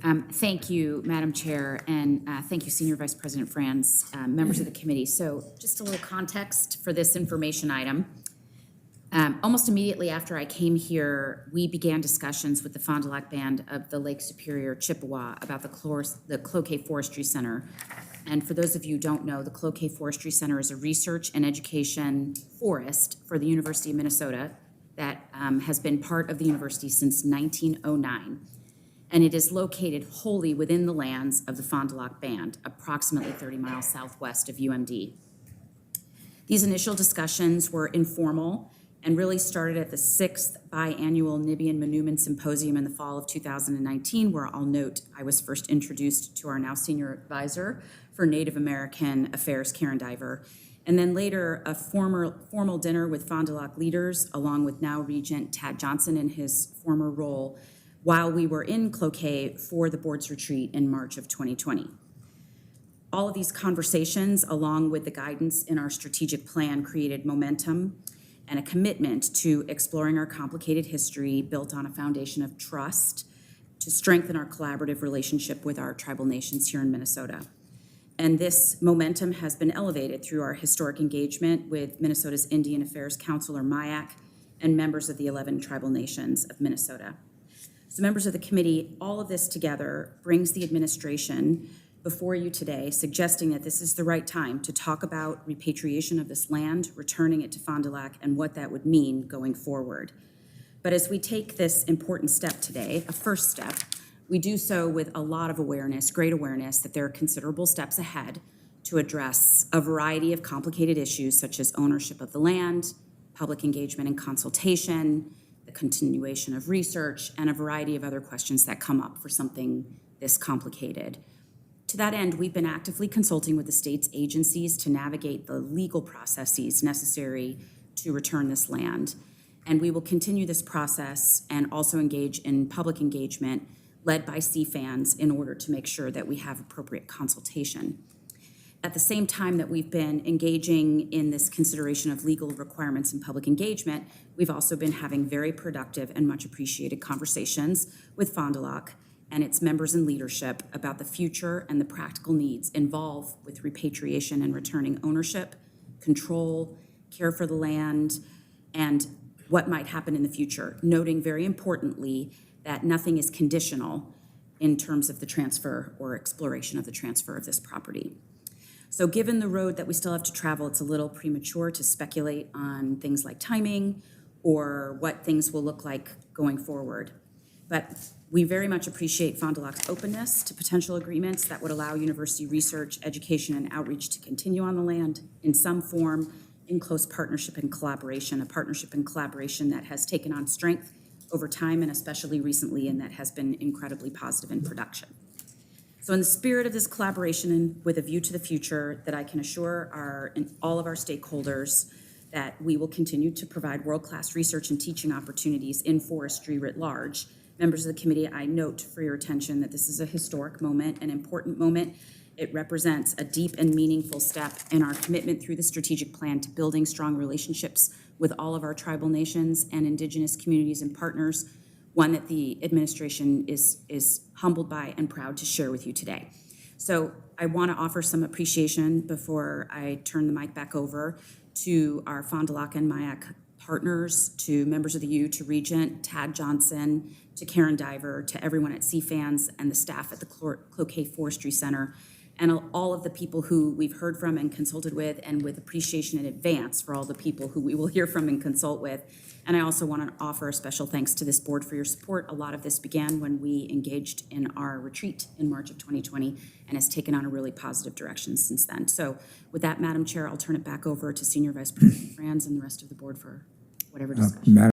Thank you, Madam Chair, and thank you, Senior Vice President Franz, members of the committee. So just a little context for this information item. Almost immediately after I came here, we began discussions with the Fond du Lac Band of the Lake Superior Chippewa about the Cloquet Forestry Center. And for those of you who don't know, the Cloquet Forestry Center is a research and education forest for the University of Minnesota that has been part of the university since 1909. And it is located wholly within the lands of the Fond du Lac Band, approximately 30 miles southwest of UMD. These initial discussions were informal and really started at the 6th biannual Nibian Monument Symposium in the fall of 2019, where I'll note I was first introduced to our now senior advisor for Native American Affairs, Karen Diver, and then later a formal dinner with Fond du Lac leaders, along with now Regent Tad Johnson in his former role, while we were in Cloquet for the board's retreat in March of 2020. All of these conversations, along with the guidance in our strategic plan, created momentum and a commitment to exploring our complicated history built on a foundation of trust to strengthen our collaborative relationship with our tribal nations here in Minnesota. And this momentum has been elevated through our historic engagement with Minnesota's Indian Affairs Council, or MIAC, and members of the 11 tribal nations of Minnesota. So members of the committee, all of this together brings the administration before you today, suggesting that this is the right time to talk about repatriation of this land, returning it to Fond du Lac, and what that would mean going forward. But as we take this important step today, a first step, we do so with a lot of awareness, great awareness, that there are considerable steps ahead to address a variety of complicated issues such as ownership of the land, public engagement and consultation, the continuation of research, and a variety of other questions that come up for something this complicated. To that end, we've been actively consulting with the state's agencies to navigate the legal processes necessary to return this land. And we will continue this process and also engage in public engagement led by CFANs in order to make sure that we have appropriate consultation. At the same time that we've been engaging in this consideration of legal requirements and public engagement, we've also been having very productive and much appreciated conversations with Fond du Lac and its members and leadership about the future and the practical needs involved with repatriation and returning ownership, control, care for the land, and what might happen in the future, noting very importantly that nothing is conditional in terms of the transfer or exploration of the transfer of this property. So given the road that we still have to travel, it's a little premature to speculate on things like timing or what things will look like going forward. But we very much appreciate Fond du Lac's openness to potential agreements that would allow university research, education, and outreach to continue on the land in some form in close partnership and collaboration, a partnership and collaboration that has taken on strength over time and especially recently, and that has been incredibly positive in production. So in the spirit of this collaboration and with a view to the future, that I can assure all of our stakeholders that we will continue to provide world-class research and teaching opportunities in forestry writ large. Members of the committee, I note for your attention that this is a historic moment, an important moment. It represents a deep and meaningful step in our commitment through the strategic plan to building strong relationships with all of our tribal nations and indigenous communities and partners, one that the administration is humbled by and proud to share with you today. So I want to offer some appreciation before I turn the mic back over to our Fond du Lac and MIAC partners, to members of the U, to Regent Tad Johnson, to Karen Diver, to everyone at CFANS and the staff at the Cloquet Forestry Center, and all of the people who we've heard from and consulted with, and with appreciation in advance for all the people who we will hear from and consult with. And I also want to offer a special thanks to this board for your support. A lot of this began when we engaged in our retreat in March of 2020 and has taken on a really positive direction since then. So with that, Madam Chair, I'll turn it back over to Senior Vice President Franz and the rest of the board for whatever discussion.